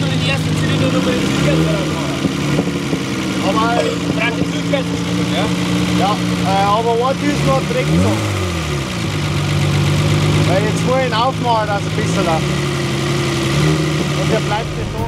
du den ersten Zylinder nur bei den Rückwärts machen. Aber braucht jetzt Rückwärtsbeschwingung, ja? Ja, aber warte, ist noch Dreck so. Weil jetzt muss ich ihn aufmachen, dass er ein bisschen läuft. Und der bleibt nicht da.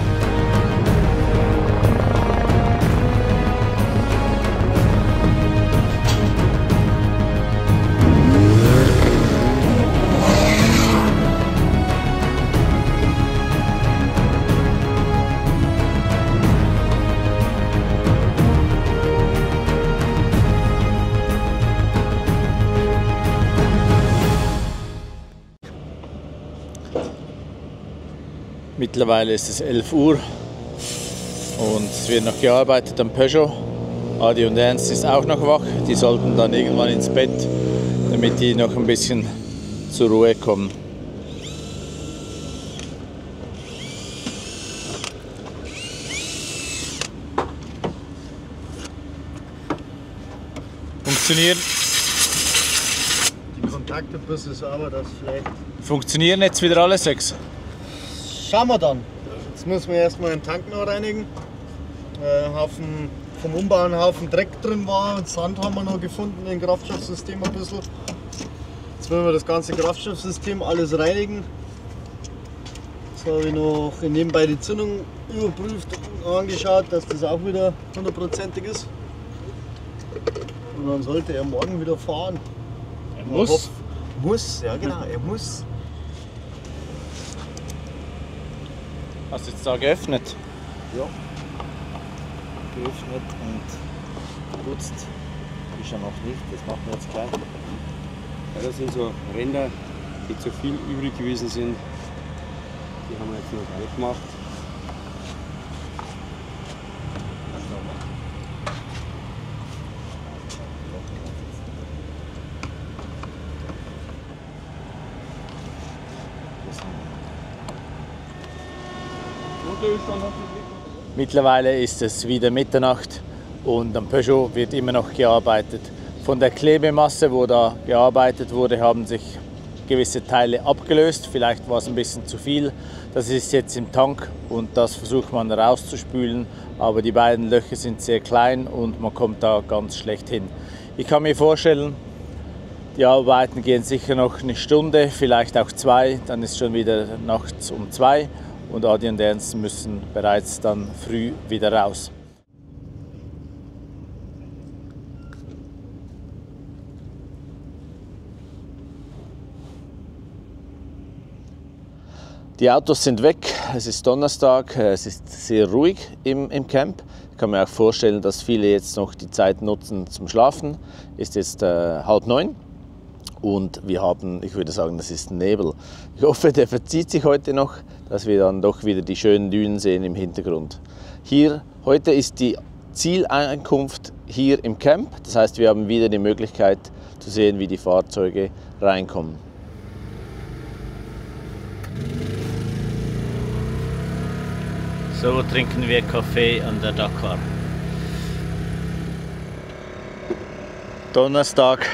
Mittlerweile ist es 11 Uhr und es wird noch gearbeitet am Peugeot. Adi und Ernst ist auch noch wach. Die sollten dann irgendwann ins Bett, damit die noch ein bisschen zur Ruhe kommen. Funktionieren. Die Kontakte ein bisschen sauber, das vielleicht. Funktionieren jetzt wieder alle 6? Schauen wir dann. Jetzt müssen wir erstmal den Tank noch reinigen. Haufen, vom Umbauen ein Haufen Dreck drin war. Sand haben wir noch gefunden im Kraftstoffsystem ein bisschen. Jetzt wollen wir das ganze Kraftstoffsystem alles reinigen. Jetzt habe ich noch nebenbei die Zündung überprüft und angeschaut, dass das auch wieder 100%ig ist. Und dann sollte er morgen wieder fahren. Er muss? Muss, ja genau, er muss. Hast du jetzt da geöffnet? Ja. Geöffnet und geputzt ist er noch nicht, das machen wir jetzt gleich. Ja, das sind so Ränder, die zu viel übrig gewesen sind. Die haben wir jetzt noch weggemacht. Mittlerweile ist es wieder Mitternacht und am Peugeot wird immer noch gearbeitet. Von der Klebemasse, wo da gearbeitet wurde, haben sich gewisse Teile abgelöst. Vielleicht war es ein bisschen zu viel. Das ist jetzt im Tank und das versucht man rauszuspülen. Aber die beiden Löcher sind sehr klein und man kommt da ganz schlecht hin. Ich kann mir vorstellen, die Arbeiten gehen sicher noch eine Stunde, vielleicht auch 2. Dann ist schon wieder nachts um 2. Und Adi und Ernst müssen bereits dann früh wieder raus. Die Autos sind weg, es ist Donnerstag, es ist sehr ruhig im Camp. Ich kann mir auch vorstellen, dass viele jetzt noch die Zeit nutzen zum Schlafen. Es ist jetzt 8:30. Und wir haben, ich würde sagen, das ist Nebel. Ich hoffe, der verzieht sich heute noch, dass wir dann doch wieder die schönen Dünen sehen im Hintergrund. Hier, heute ist die Zieleinkunft hier im Camp. Das heißt, wir haben wieder die Möglichkeit zu sehen, wie die Fahrzeuge reinkommen. So trinken wir Kaffee an der Dakar. Donnerstag,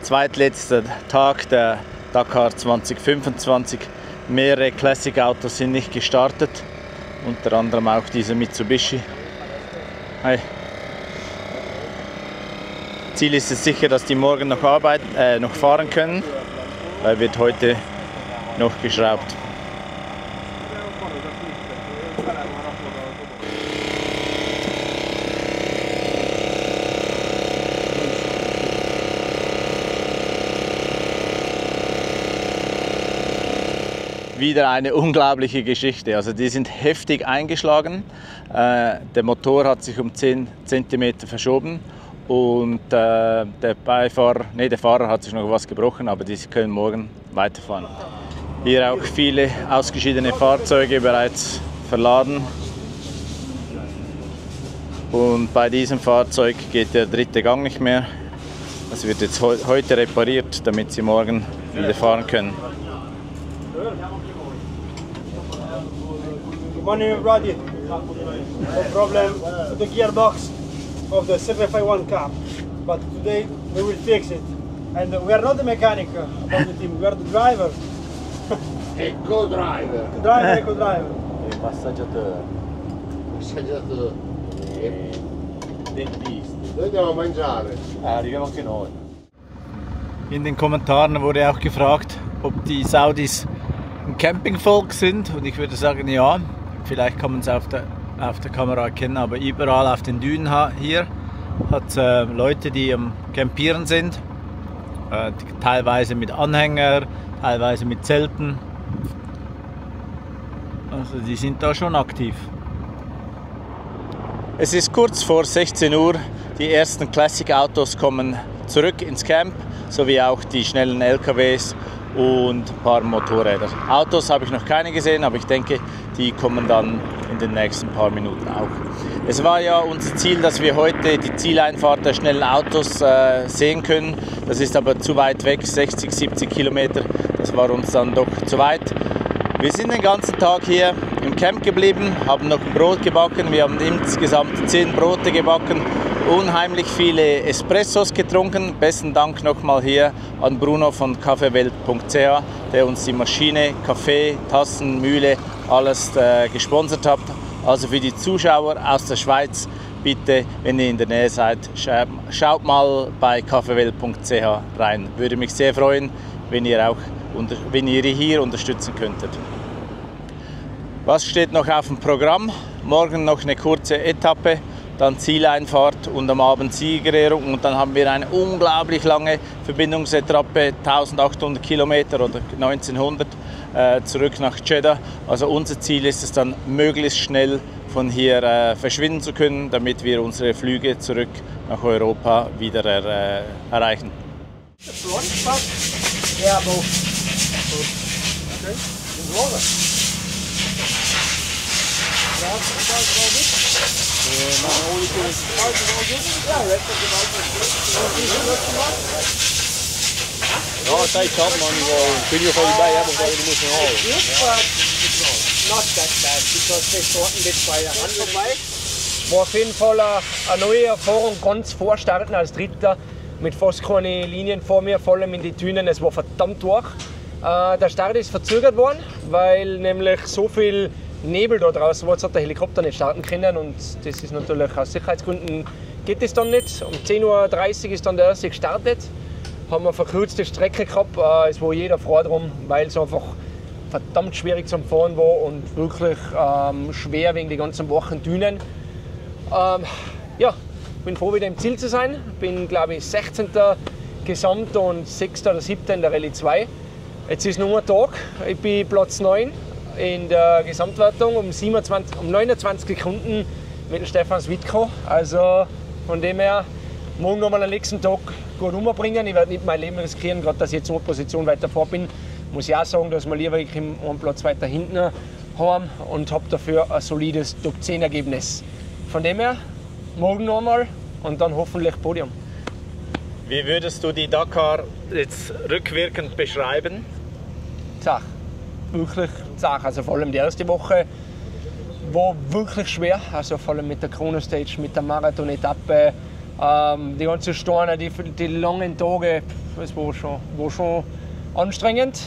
zweitletzter Tag der Dakar 2025. Mehrere Classic-Autos sind nicht gestartet, unter anderem auch dieser Mitsubishi. Hi. Ziel ist es sicher, dass die morgen noch fahren können, weil wird heute noch geschraubt. Wieder eine unglaubliche Geschichte. Also die sind heftig eingeschlagen. Der Motor hat sich um 10 cm verschoben und der Fahrer hat sich noch was gebrochen, aber die können morgen weiterfahren. Hier auch viele ausgeschiedene Fahrzeuge bereits verladen. Und bei diesem Fahrzeug geht der dritte Gang nicht mehr. Das wird jetzt heute repariert, damit sie morgen wieder fahren können. Money ready. No problem with the gearbox of the 751 car. But today we will fix it. And we are not the mechanic of the team, we are the driver. Eco-Driver. Driver, eco-driver. Passeggiatore. Assaggiatore. Dentista. Noi andiamo a mangiare. Arriviamo anche noi. In den Kommentaren wurde auch gefragt, ob die Saudis ein Campingvolk sind, und ich würde sagen ja. Vielleicht kann man es auf der Kamera erkennen, aber überall auf den Dünen hier hat es Leute, die am Campieren sind, teilweise mit Anhänger, teilweise mit Zelten. Also die sind da schon aktiv. Es ist kurz vor 16 Uhr, die ersten Classic-Autos kommen zurück ins Camp, sowie auch die schnellen LKWs und ein paar Motorräder. Autos habe ich noch keine gesehen, aber ich denke, die kommen dann in den nächsten paar Minuten auch. Es war ja unser Ziel, dass wir heute die Zieleinfahrt der schnellen Autos sehen können. Das ist aber zu weit weg, 60, 70 Kilometer. Das war uns dann doch zu weit. Wir sind den ganzen Tag hier im Camp geblieben, haben noch ein Brot gebacken. Wir haben insgesamt 10 Brote gebacken, unheimlich viele Espressos getrunken. Besten Dank nochmal hier an Bruno von kaffeewelt.ch, der uns die Maschine, Kaffee, Tassen, Mühle, alles gesponsert hat. Also für die Zuschauer aus der Schweiz, bitte, wenn ihr in der Nähe seid, schaut mal bei kaffeewelt.ch rein. Würde mich sehr freuen, wenn ihr hier unterstützen könntet. Was steht noch auf dem Programm? Morgen noch eine kurze Etappe, dann Zieleinfahrt und am Abend Siegerehrung, und dann haben wir eine unglaublich lange Verbindungsetappe, 1800 Kilometer oder 1900 zurück nach Jeddah. Also unser Ziel ist es dann, möglichst schnell von hier verschwinden zu können, damit wir unsere Flüge zurück nach Europa wieder erreichen. Yeah, both. Okay. In water. Ja, sei kap man, kun je gewoon bij hebben, want je moet nog halen. Not that bad, because they shortened it by a hundred miles. War auf jeden Fall eine neue Erfahrung, ganz vorstarten als Dritter, mit fast keine Linien vor mir, vor allem in die Dünen, es war verdammt durch. Der Start ist verzögert worden, weil nämlich so viel Nebel da draußen war, hat der Helikopter nicht starten können, und das ist natürlich aus Sicherheitsgründen geht es dann nicht. Um 10:30 Uhr ist dann der erste gestartet, haben eine verkürzte Strecke gehabt, es war jeder froh drum, weil es einfach verdammt schwierig zum Fahren war und wirklich schwer wegen die ganzen wachen Dünen. Ja, bin froh, wieder im Ziel zu sein. Bin, glaube ich, 16. Gesamt und 6. oder 7. in der Rallye 2. Jetzt ist nur ein Tag. Ich bin Platz 9 in der Gesamtwertung, um 29 Sekunden mit dem Stefan Switko. Also von dem her, morgen nochmal den nächsten Tag gut umbringen. Ich werde nicht mein Leben riskieren, gerade dass ich jetzt so eine Position weiter vor bin. Muss ich auch sagen, dass wir lieber einen Platz weiter hinten haben und habe dafür ein solides Top 10 Ergebnis. Von dem her, morgen nochmal und dann hoffentlich Podium. Wie würdest du die Dakar jetzt rückwirkend beschreiben? Zach, wirklich zach. Also vor allem die erste Woche war wirklich schwer. Also vor allem mit der Chrono-Stage, mit der Marathon-Etappe, die ganzen Steine, die langen Tage, es war schon anstrengend.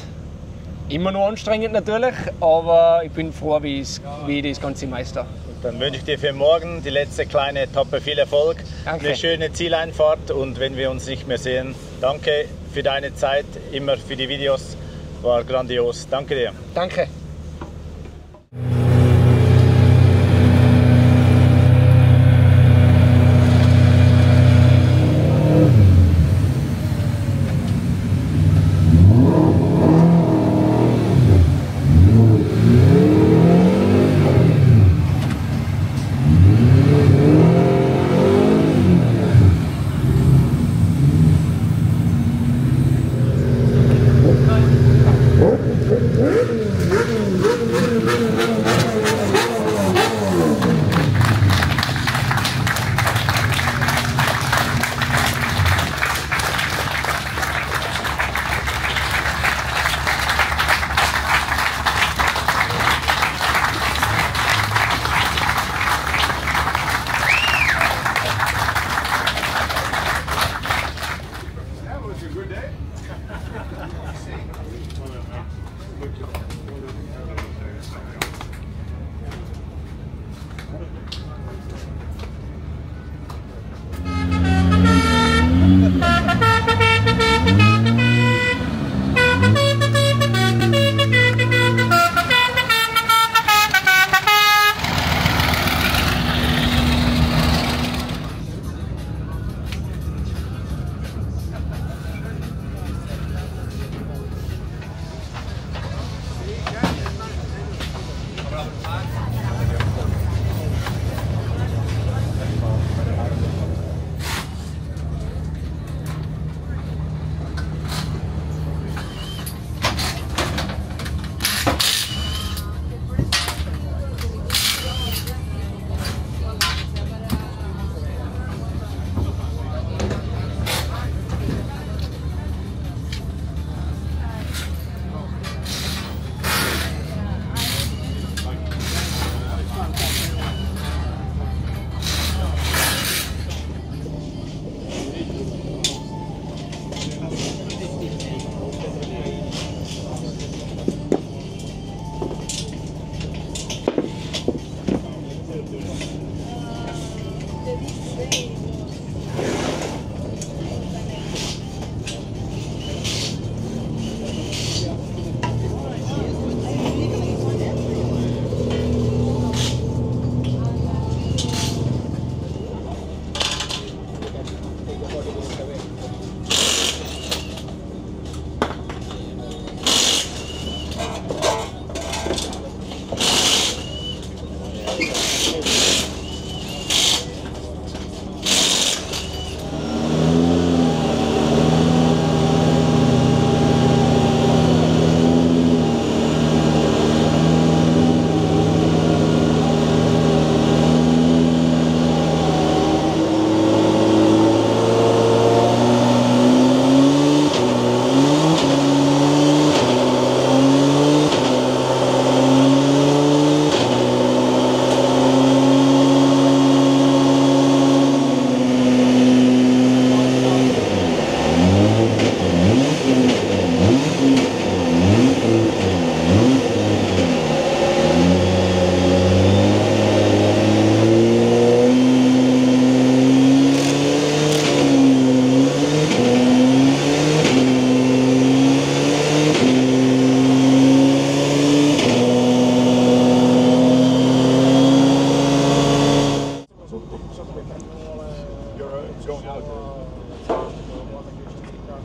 Immer noch anstrengend natürlich, aber ich bin froh, wie ich das Ganze meister. Dann wünsche ich dir für morgen, die letzte kleine Etappe, viel Erfolg. Danke. Eine schöne Zieleinfahrt, und wenn wir uns nicht mehr sehen, danke für deine Zeit, immer für die Videos, war grandios. Danke dir. Danke.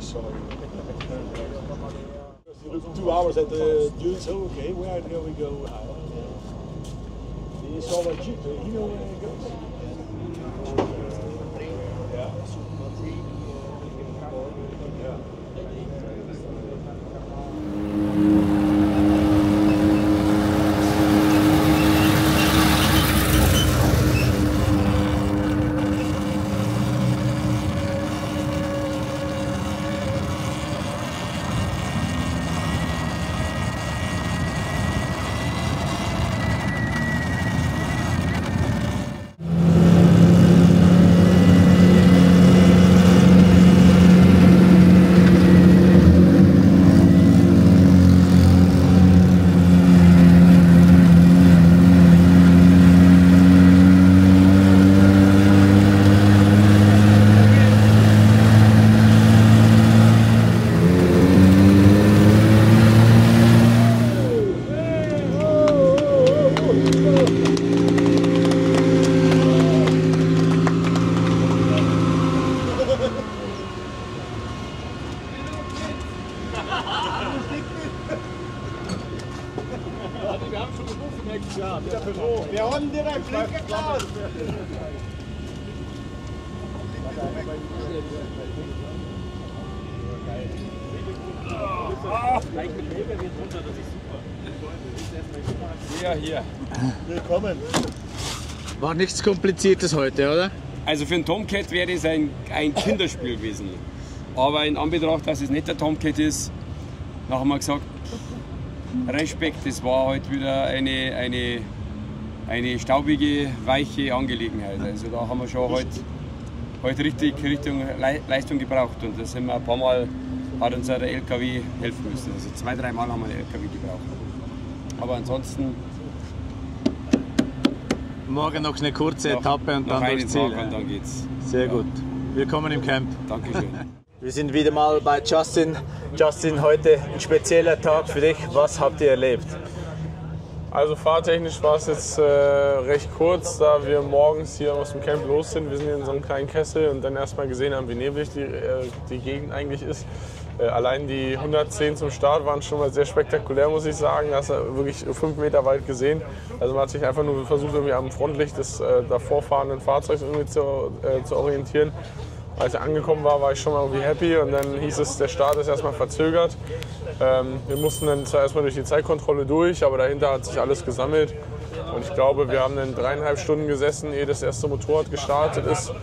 2 hours at the dunes, okay, where do we go? He saw a jeep, you know where it goes? Yeah. Wir haben schon gerufen nächstes Jahr, wieder Büro. Wir haben direkt Blinker Klaus. Hier. Willkommen. War nichts Kompliziertes heute, oder? Also für einen Tomcat wäre es ein Kinderspiel gewesen. Aber in Anbetracht, dass es nicht der Tomcat ist, haben wir gesagt, Respekt, das war heute wieder eine staubige, weiche Angelegenheit. Also da haben wir schon heute richtig Leistung gebraucht und da sind wir ein paar Mal, hat uns der LKW helfen müssen. Also 2-3 Mal haben wir den LKW gebraucht. Aber ansonsten Morgen noch eine kurze Etappe und dann durchs Ziel. Und dann geht's. Sehr gut. Willkommen im Camp. Dankeschön. Wir sind wieder mal bei Justin. Justin, heute ein spezieller Tag für dich. Was habt ihr erlebt? Also fahrtechnisch war es jetzt recht kurz, da wir morgens hier aus dem Camp los sind. Wir sind in so einem kleinen Kessel und dann erstmal gesehen haben, wie neblig die Gegend eigentlich ist. Allein die 110 zum Start waren schon mal sehr spektakulär, muss ich sagen. Da hast du wirklich 5 Meter weit gesehen. Also man hat sich einfach nur versucht, irgendwie am Frontlicht des davor fahrenden Fahrzeugs irgendwie zu orientieren. Als ich angekommen war, war ich schon mal irgendwie happy und dann hieß es, der Start ist erstmal verzögert. Wir mussten dann zwar erstmal durch die Zeitkontrolle durch, aber dahinter hat sich alles gesammelt. Und ich glaube, wir haben dann 3,5 Stunden gesessen, ehe das erste Motorrad gestartet ist.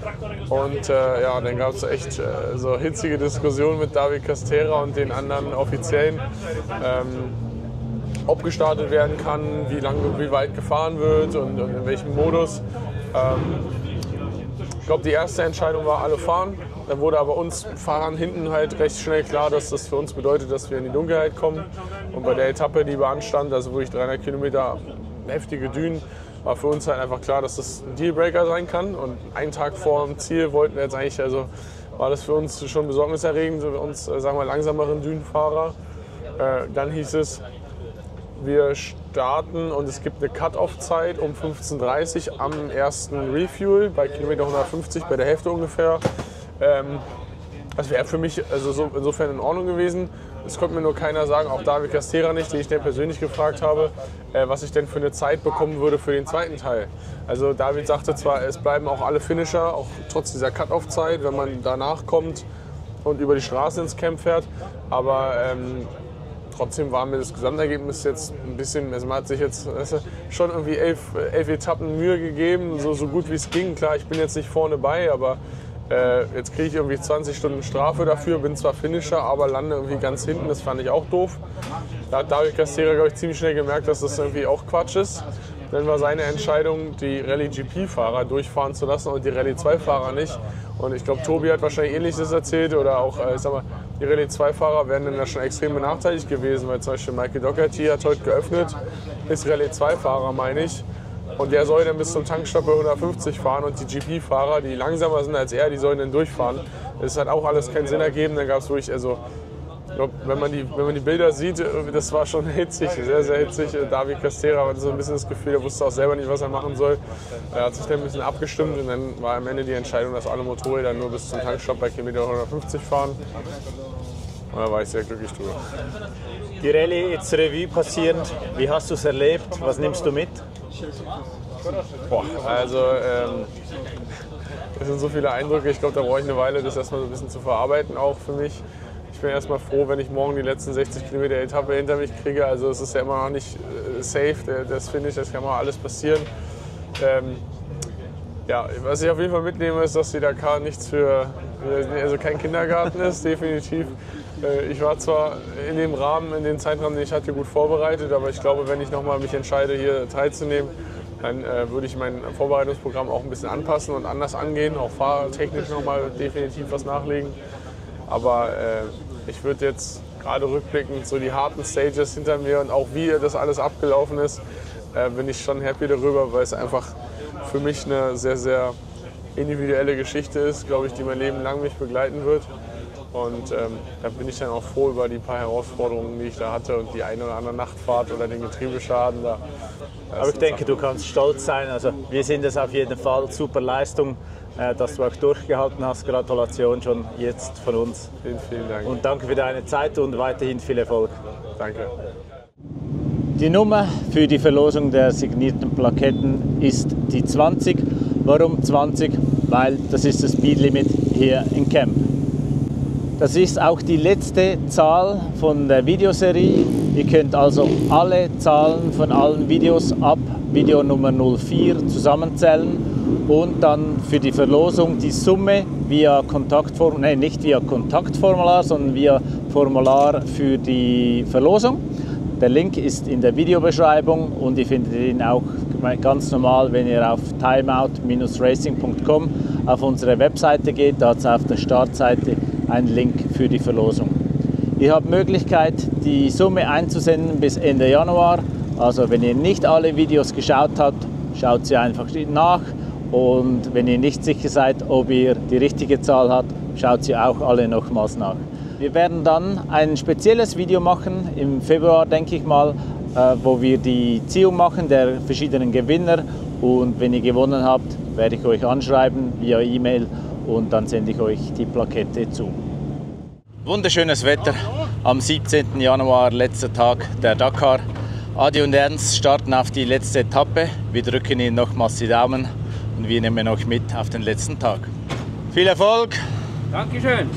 Und ja, dann gab es echt so hitzige Diskussionen mit David Castera und den anderen Offiziellen, ob gestartet werden kann, wie weit gefahren wird und in welchem Modus. Ich glaube, die erste Entscheidung war, alle fahren. Dann wurde aber uns Fahrern hinten halt recht schnell klar, dass das für uns bedeutet, dass wir in die Dunkelheit kommen. Und bei der Etappe, die beanstand, also wirklich 300 Kilometer heftige Dünen, war für uns halt einfach klar, dass das ein Dealbreaker sein kann. Und einen Tag vor dem Ziel wollten wir jetzt eigentlich, also war das für uns schon besorgniserregend, für uns, sagen wir, langsameren Dünenfahrer. Dann hieß es, wir starten und es gibt eine Cut-Off-Zeit um 15:30 Uhr am ersten Refuel bei Kilometer 150, bei der Hälfte ungefähr. Das wäre für mich also insofern in Ordnung gewesen. Es konnte mir nur keiner sagen, auch David Castera nicht, den ich dann persönlich gefragt habe, was ich denn für eine Zeit bekommen würde für den zweiten Teil. Also David sagte zwar, es bleiben auch alle Finisher, auch trotz dieser Cut-Off-Zeit, wenn man danach kommt und über die Straße ins Camp fährt, aber trotzdem war mir das Gesamtergebnis jetzt ein bisschen, also man hat sich jetzt schon irgendwie 11 Etappen Mühe gegeben, so gut wie es ging. Klar, ich bin jetzt nicht vorne bei, aber jetzt kriege ich irgendwie 20 Stunden Strafe dafür, bin zwar Finisher, aber lande irgendwie ganz hinten, das fand ich auch doof. Da hat David Castera, glaube ich, ziemlich schnell gemerkt, dass das irgendwie auch Quatsch ist. Dann war seine Entscheidung, die Rallye-GP-Fahrer durchfahren zu lassen und die Rallye-2-Fahrer nicht. Und ich glaube, Tobi hat wahrscheinlich Ähnliches erzählt oder auch, ich sag mal, die Rallye-2-Fahrer wären dann ja schon extrem benachteiligt gewesen, weil zum Beispiel Michael Doherty hat heute geöffnet, ist Rallye-2-Fahrer, meine ich. Und der soll dann bis zum Tankstopp bei 150 fahren und die GP-Fahrer, die langsamer sind als er, die sollen dann durchfahren. Das hat auch alles keinen Sinn ergeben. Dann gab es wirklich, also Ich glaube, wenn man die Bilder sieht, das war schon hitzig, sehr, sehr hitzig. David Castera hatte so ein bisschen das Gefühl, er wusste auch selber nicht, was er machen soll. Er hat sich dann ein bisschen abgestimmt und dann war am Ende die Entscheidung, dass alle Motorräder nur bis zum Tankstopp bei Kilometer 150 fahren. Und da war ich sehr glücklich drüber. Die Rallye jetzt Revue passierend, wie hast du es erlebt? Was nimmst du mit? Boah, also das sind so viele Eindrücke, ich glaube, da brauche ich eine Weile, das erstmal so ein bisschen zu verarbeiten, auch für mich. Ich bin erstmal froh, wenn ich morgen die letzten 60 Kilometer Etappe hinter mich kriege. Also es ist ja immer noch nicht safe, das Finish, das kann mal alles passieren. Ja, was ich auf jeden Fall mitnehme, ist, dass die Dakar nichts also kein Kindergarten ist, definitiv. Ich war zwar in dem Rahmen, in den Zeitrahmen, den ich hatte, gut vorbereitet, aber ich glaube, wenn ich nochmal mich entscheide, hier teilzunehmen, dann würde ich mein Vorbereitungsprogramm auch ein bisschen anpassen und anders angehen, auch fahrtechnisch nochmal definitiv was nachlegen. Aber ich würde jetzt gerade rückblickend so die harten Stages hinter mir und auch wie das alles abgelaufen ist, bin ich schon happy darüber, weil es einfach für mich eine sehr, sehr individuelle Geschichte ist, glaube ich, die mein Leben lang mich begleiten wird. Und da bin ich dann auch froh über die paar Herausforderungen, die ich da hatte und die eine oder andere Nachtfahrt oder den Getriebeschaden da. Aber ich denke, du kannst stolz sein. Also wir sind es auf jeden Fall. Super Leistung, dass du auch durchgehalten hast. Gratulation schon jetzt von uns. Vielen, vielen Dank. Und danke für deine Zeit und weiterhin viel Erfolg. Danke. Die Nummer für die Verlosung der signierten Plaketten ist die 20. Warum 20? Weil das ist das Speedlimit hier in Camp. Das ist auch die letzte Zahl von der Videoserie. Ihr könnt also alle Zahlen von allen Videos ab Video Nummer 04 zusammenzählen und dann für die Verlosung die Summe via Kontaktformular, nein, nicht via Kontaktformular, sondern via Formular für die Verlosung. Der Link ist in der Videobeschreibung und ihr findet ihn auch ganz normal, wenn ihr auf timeout-racing.com auf unsere Webseite geht. Da hat es auf der Startseite einen Link für die Verlosung. Ihr habt Möglichkeit, die Summe einzusenden bis Ende Januar. Also wenn ihr nicht alle Videos geschaut habt, schaut sie einfach nach. Und wenn ihr nicht sicher seid, ob ihr die richtige Zahl habt, schaut sie auch alle nochmals nach. Wir werden dann ein spezielles Video machen, im Februar denke ich mal, wo wir die Ziehung machen der verschiedenen Gewinner. Und wenn ihr gewonnen habt, werde ich euch anschreiben via E-Mail und dann sende ich euch die Plakette zu. Wunderschönes Wetter am 17. Januar, letzter Tag der Dakar. Adi und Ernst starten auf die letzte Etappe. Wir drücken Ihnen nochmals die Daumen und wir nehmen euch mit auf den letzten Tag. Viel Erfolg! Dankeschön!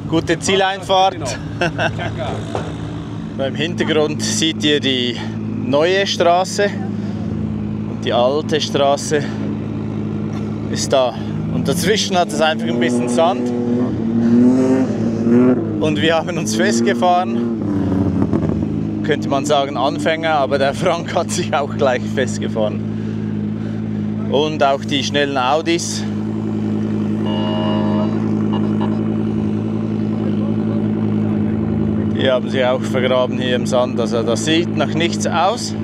Gute Zieleinfahrt! Genau. Im Hintergrund seht ihr die neue Straße und die alte Straße ist da. Und dazwischen hat es einfach ein bisschen Sand und wir haben uns festgefahren. Könnte man sagen Anfänger, aber der Frank hat sich auch gleich festgefahren. Und auch die schnellen Audis. Die haben sich auch vergraben hier im Sand, also das sieht nach nichts aus.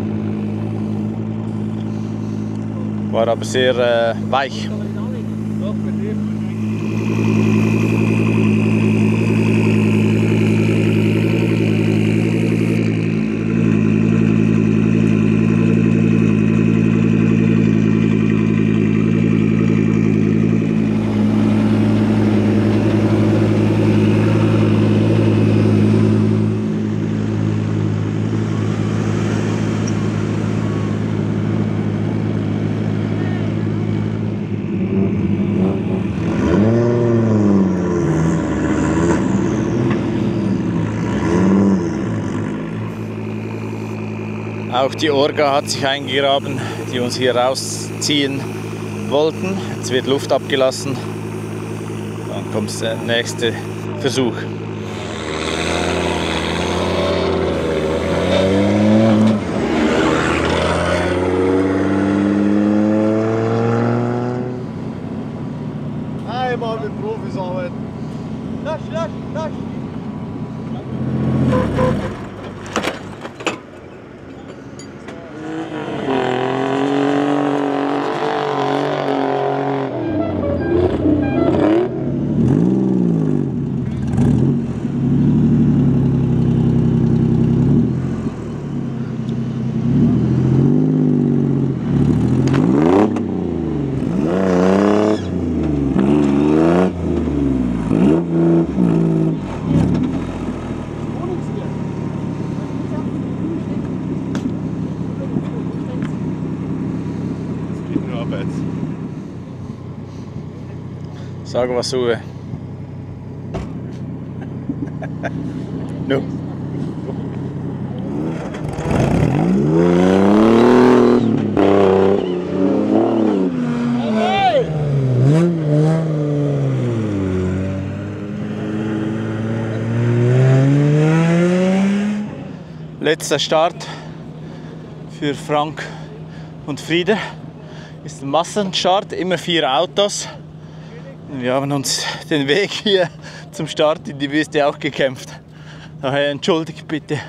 War aber sehr weich. Auch die Orga hat sich eingegraben, die uns hier rausziehen wollten. Jetzt wird Luft abgelassen. Dann kommt der nächste Versuch. Einmal mit Profis arbeiten. Lasch. abwärts. Sag was, Uwe. No. Letzter Start für Frank und Friede ist ein Massenstart, immer 4 Autos. Wir haben uns den Weg hier zum Start in die Wüste auch gekämpft. Daher entschuldigt bitte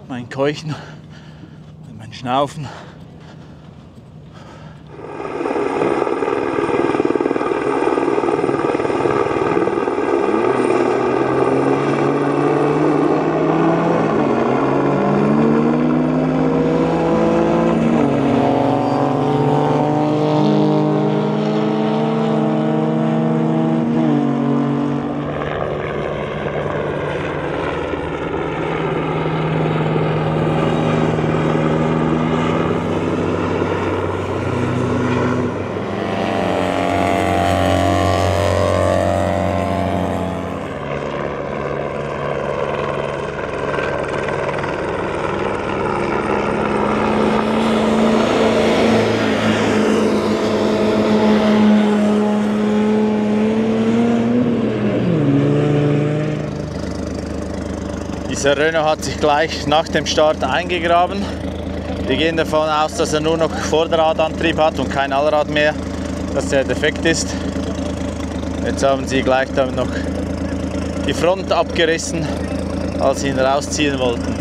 mein Keuchen und mein Schnaufen. Dieser Renault hat sich gleich nach dem Start eingegraben. Wir gehen davon aus, dass er nur noch Vorderradantrieb hat und kein Allrad mehr, dass der defekt ist. Jetzt haben sie gleich dann noch die Front abgerissen, als sie ihn rausziehen wollten.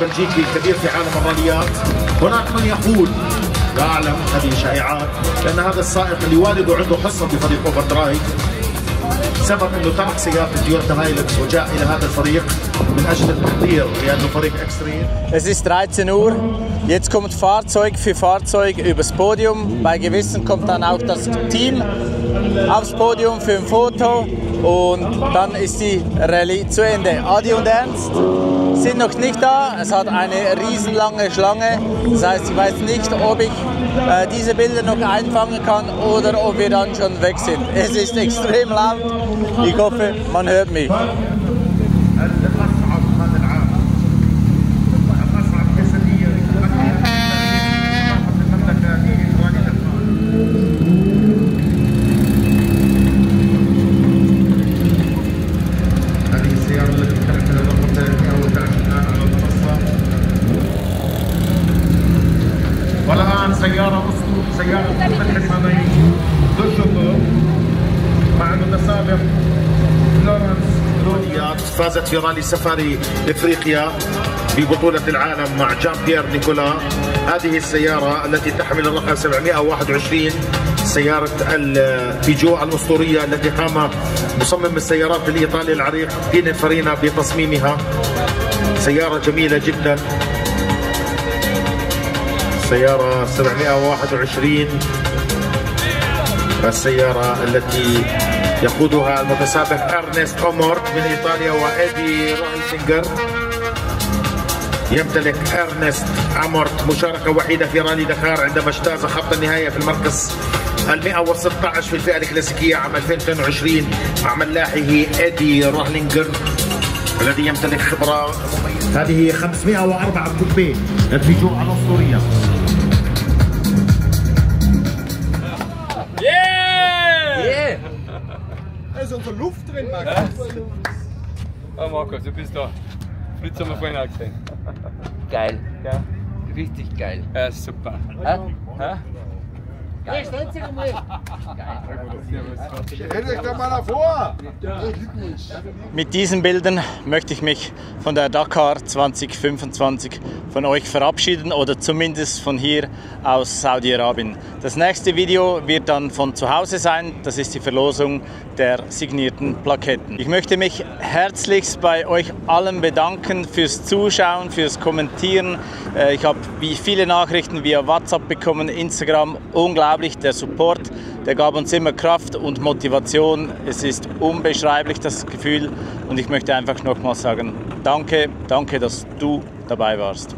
بلجيكي الكبير في عالم الراليات. هناك من يقول لا اعلم هذه شائعات لان هذا السائق اللي والده عنده حصه بفريق اوفر درايف سبب انه ترك سياره تويوتا هايلكس وجاء الى هذا الفريق من اجل التحضير لانه فريق اكستريم. Es ist 13 Uhr. Jetzt kommt Fahrzeug für Fahrzeug übers Podium. Bei gewissen kommt dann auch das Team aufs Podium für ein Foto und dann ist die Rallye zu Ende. Adi und Ernst sind noch nicht da. Es hat eine riesenlange Schlange. Das heißt, ich weiß nicht, ob ich diese Bilder noch einfangen kann oder ob wir dann schon weg sind. Es ist extrem laut. Ich hoffe, man hört mich. فازت في رالي سفاري افريقيا ببطولة العالم مع جان بيير نيكولا. هذه السيارة التي تحمل الرقم 721 سيارة البيجو الأسطورية التي قام مصمم السيارات الإيطالي العريق بينفرينا بتصميمها. سيارة جميلة جدا، سيارة 721 السيارة التي يقودها المتسابق أرنست أومورت من إيطاليا وإيدي روهلسينجر. يمتلك أرنست أمورت مشاركة وحيدة في رالي دكار عندما اجتاز خط النهاية في المركز 116 في الفئة الكلاسيكية عام 2022 مع ملاحه إيدي روهلسينجر الذي يمتلك خبرة. هذه 504 كوبيه الفيجو الأسطورية. Da ist unsere Luft drin, Markus. Oh Markus, du bist da. Fritz haben wir vorhin auch gesehen. Geil. Ja, Richtig geil. ja super. Hä? Hey, stellt sich mal. Stellt euch doch mal davor. Mit diesen Bildern möchte ich mich von der Dakar 2025 von euch verabschieden oder zumindest von hier aus Saudi-Arabien. Das nächste Video wird dann von zu Hause sein, das ist die Verlosung der signierten Plaketten. Ich möchte mich herzlichst bei euch allen bedanken fürs Zuschauen, fürs Kommentieren. Ich habe viele Nachrichten via WhatsApp bekommen, Instagram, unglaublich, der Support, der gab uns immer Kraft und Motivation. Es ist unbeschreiblich, das Gefühl, und ich möchte einfach nochmal sagen, danke, dass du dabei warst.